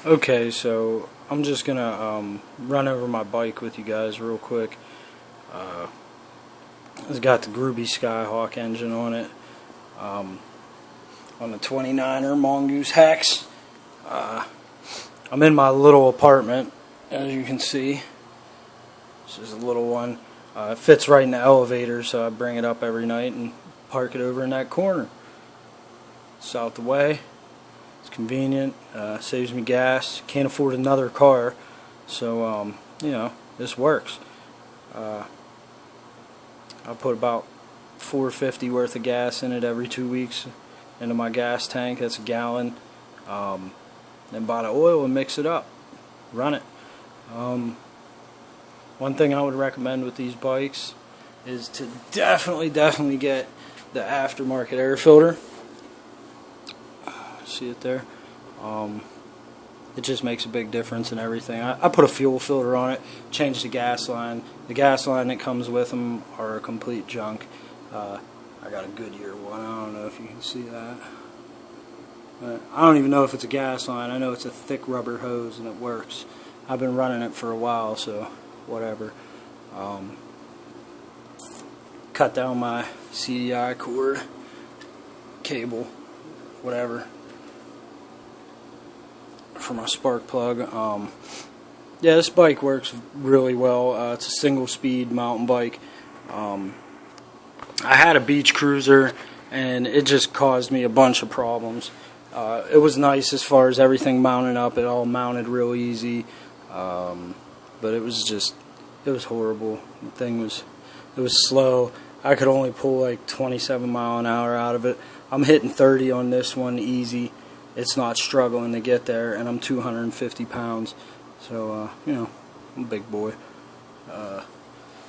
Okay, so I'm just gonna run over my bike with you guys real quick. It's got the Groovy Skyhawk engine on it, on the 29er Mongoose Hex. I'm in my little apartment, as you can see. This is a little one. It fits right in the elevator, so I bring it up every night and park it over in that corner. It's out the way. It's convenient, saves me gas. Can't afford another car, so this works. I put about $4.50 worth of gas in it every 2 weeks into my gas tank. That's a gallon. Then buy the oil and mix it up. Run it. One thing I would recommend with these bikes is to definitely get the aftermarket air filter. See it there? It just makes a big difference in everything. I put a fuel filter on it, changed the gas line. The gas line that comes with them are a complete junk. I got a Goodyear one. I don't know if you can see that. I don't even know if it's a gas line. I know it's a thick rubber hose and it works. I've been running it for a while, so whatever. Cut down my CDI cord, cable, whatever, for my spark plug. Yeah, this bike works really well. It's a single speed mountain bike. I had a beach cruiser and it just caused me a bunch of problems. It was nice as far as everything mounted up. It all mounted real easy, but it was horrible. The thing was slow. I could only pull like 27 mile an hour out of it. I'm hitting 30 on this one easy. It's not struggling to get there, and I'm 250 pounds, so I'm a big boy. The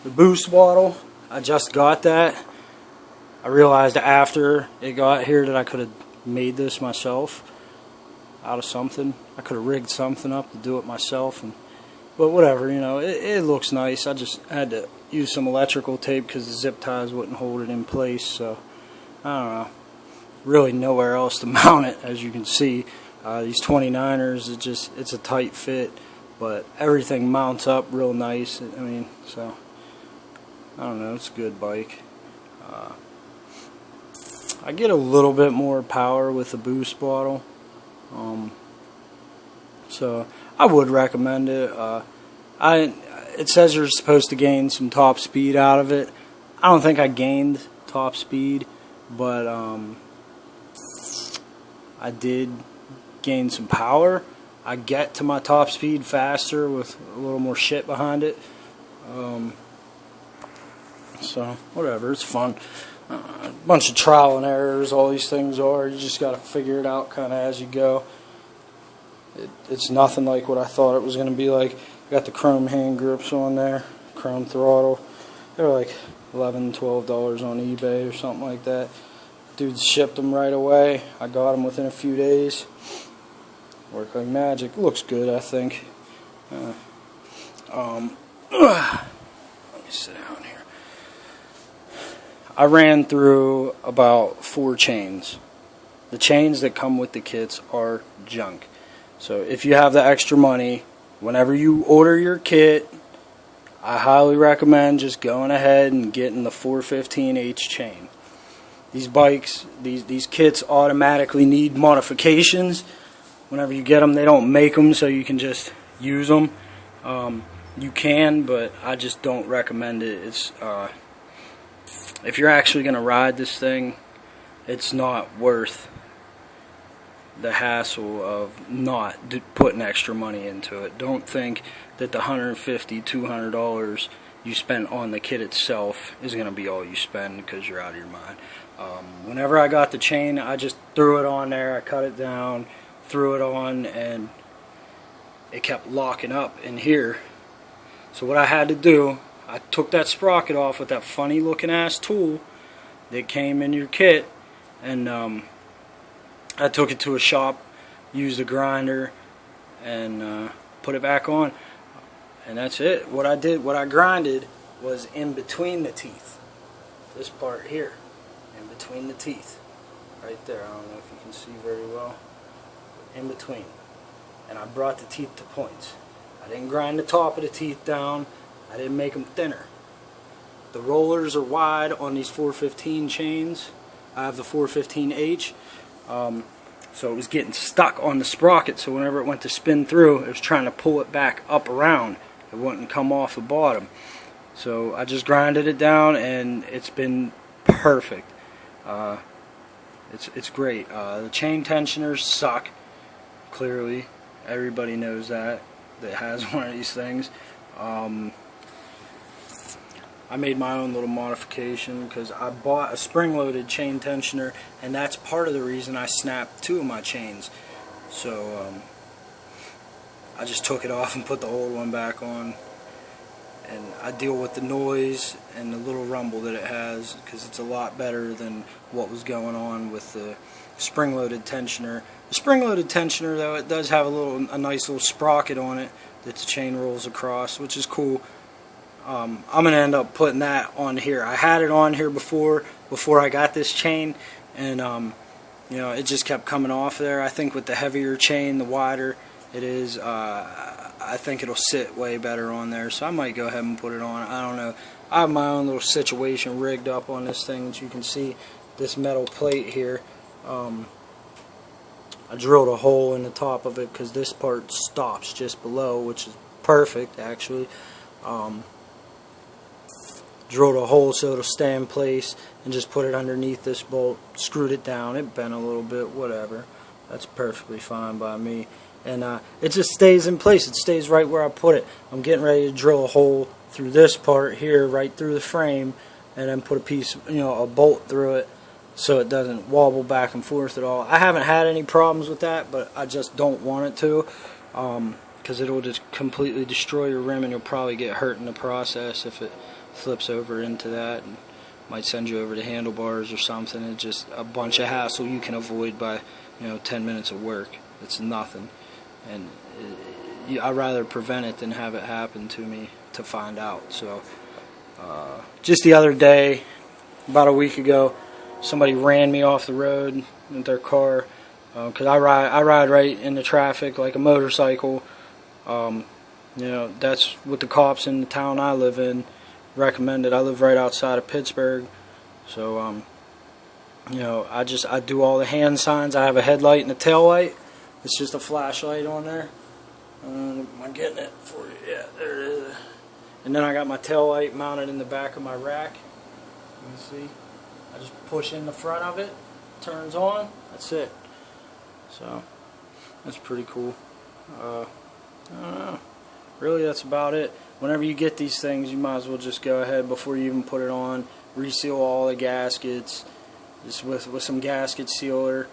boost bottle, I just got that. I realized after it got here that I could have made this myself out of something. I could have rigged something up to do it myself, but whatever, it looks nice. I just had to use some electrical tape because the zip ties wouldn't hold it in place, so I don't know. Really nowhere else to mount it, as you can see. These 29ers, it's a tight fit, but everything mounts up real nice. So I don't know, it's a good bike. I get a little bit more power with the boost bottle, so I would recommend it. It says you're supposed to gain some top speed out of it. I don't think I gained top speed, but I did gain some power. I get to my top speed faster with a little more shit behind it. So whatever, it's fun. A bunch of trial and errors, all these things are. You just got to figure it out kind of as you go. It's nothing like what I thought it was going to be like. I got the chrome hand grips on there, chrome throttle. They're like $11, $12 on eBay or something like that. Dudes shipped them right away. I got them within a few days. Work like magic. Looks good, I think. Let me sit down here. I ran through about 4 chains. The chains that come with the kits are junk. So if you have the extra money, whenever you order your kit, I highly recommend just going ahead and getting the 415H chain. These bikes, these kits automatically need modifications. Whenever you get them, they don't make them so you can just use them. You can, but I just don't recommend it. It's if you're actually going to ride this thing, it's not worth the hassle of not putting extra money into it. Don't think that the $150, $200 you spent on the kit itself is going to be all you spend because you're out of your mind. Whenever I got the chain, I just threw it on there, I cut it down, threw it on, and it kept locking up in here. So what I had to do, I took that sprocket off with that funny looking ass tool that came in your kit, and I took it to a shop, used a grinder, and put it back on, and that's it. What I grinded was in between the teeth. This part here, in between the teeth, right there. I don't know if you can see very well. In between. and I brought the teeth to points. I didn't grind the top of the teeth down. I didn't make them thinner. The rollers are wide on these 415 chains. I have the 415H. So it was getting stuck on the sprocket, so whenever it went to spin through, it was trying to pull it back up around. It wouldn't come off the bottom. So I just grinded it down, and it's been perfect. It's great. The chain tensioners suck. Clearly, everybody knows that has one of these things. I made my own little modification because I bought a spring-loaded chain tensioner, and that's part of the reason I snapped 2 of my chains. So I just took it off and put the old one back on, and I deal with the noise and the little rumble that it has because it's a lot better than what was going on with the spring-loaded tensioner. The spring-loaded tensioner, though, it does have a nice little sprocket on it that the chain rolls across, which is cool. I'm going to end up putting that on here. I had it on here before I got this chain, and you know, it just kept coming off there. I think with the heavier chain, the wider it is, I think it'll sit way better on there, so I might go ahead and put it on. I don't know. I have my own little situation rigged up on this thing. As you can see, this metal plate here, I drilled a hole in the top of it because this part stops just below, which is perfect actually. Drilled a hole so it'll stay in place, and just put it underneath this bolt, screwed it down. It bent a little bit, whatever. That's perfectly fine by me. And it just stays in place. It stays right where I put it. I'm getting ready to drill a hole through this part here, right through the frame, and then put a piece, you know, a bolt through it so it doesn't wobble back and forth at all. I haven't had any problems with that, but I just don't want it to, because it'll just completely destroy your rim, and you'll probably get hurt in the process if it flips over into that, and might send you over to handlebars or something. It's just a bunch of hassle you can avoid by, you know, 10 minutes of work. It's nothing, and I'd rather prevent it than have it happen to me to find out. So just the other day, about a week ago, somebody ran me off the road with their car because I ride right into traffic like a motorcycle. You know, that's what the cops in the town I live in recommended. I live right outside of Pittsburgh, so you know, I do all the hand signs. I have a headlight and a tail light. It's just a flashlight on there. Am I getting it for you? Yeah, there it is. And then I got my tail light mounted in the back of my rack. You can see. I just push in the front of it, turns on. That's it. So that's pretty cool. I don't know. Really, that's about it. Whenever you get these things, you might as well just go ahead before you even put it on, reseal all the gaskets, just with some gasket sealer.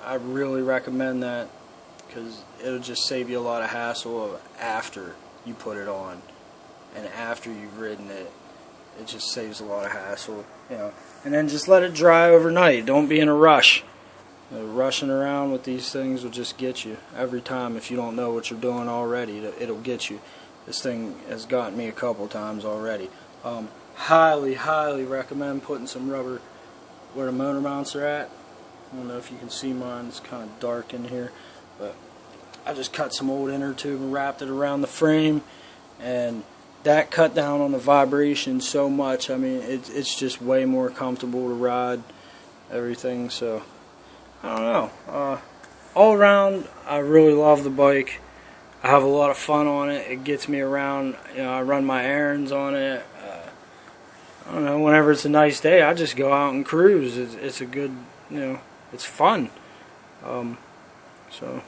I really recommend that because it'll just save you a lot of hassle after you put it on, and after you've ridden it. It just saves a lot of hassle, you know. And then just let it dry overnight. Don't be in a rush. You know, rushing around with these things will just get you every time. If you don't know what you're doing already, it'll get you. This thing has gotten me a couple times already. Highly, highly recommend putting some rubber where the motor mounts are at. I don't know if you can see mine. It's kind of dark in here, but I just cut some old inner tube and wrapped it around the frame, and that cut down on the vibration so much. I mean, it's just way more comfortable to ride, everything. So I don't know. All around, I really love the bike. I have a lot of fun on it. It gets me around. You know, I run my errands on it. I don't know. Whenever it's a nice day, I just go out and cruise. It's a good, you know, it's fun. So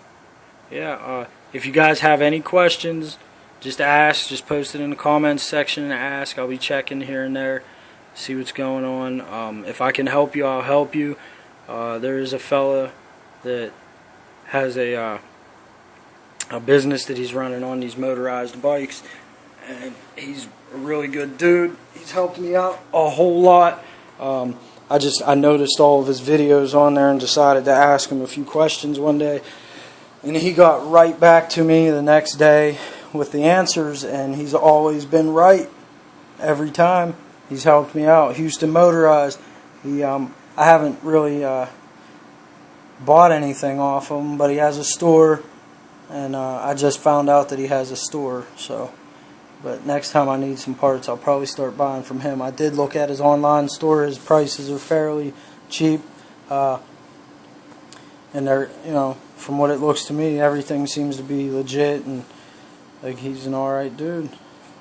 yeah. If you guys have any questions, just ask. Just post it in the comments section and ask. I'll be checking here and there, see what's going on. If I can help you, I'll help you. There is a fella that has a business that he's running on these motorized bikes, and he's a really good dude. He's helped me out a whole lot. I noticed all of his videos on there and decided to ask him a few questions one day, and he got right back to me the next day with the answers, and he's always been right every time. He's helped me out. Houston Motorized. I haven't really bought anything off him, but he has a store and I just found out that he has a store. So, but next time I need some parts, I'll probably start buying from him. I did look at his online store. His prices are fairly cheap, and they're, from what it looks to me, everything seems to be legit, and like, he's an alright dude.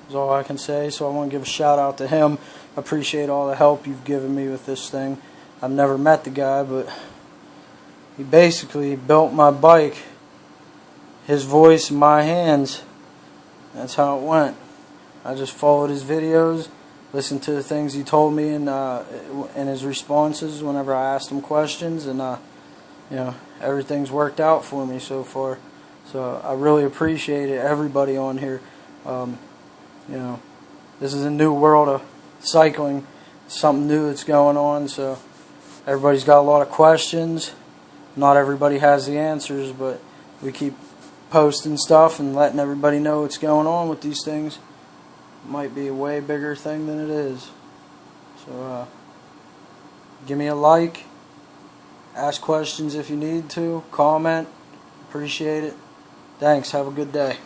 That's all I can say. So I want to give a shout out to him. I appreciate all the help you've given me with this thing. I've never met the guy, but he basically built my bike, his voice in my hands. That's how it went. I just followed his videos, listened to the things he told me in his responses whenever I asked him questions, and everything's worked out for me so far. So I really appreciate it, everybody on here. This is a new world of cycling, something new that's going on, so everybody's got a lot of questions. Not everybody has the answers, but we keep posting stuff and letting everybody know what's going on with these things. It might be a way bigger thing than it is. So give me a like, ask questions if you need to, comment, appreciate it. Thanks, have a good day.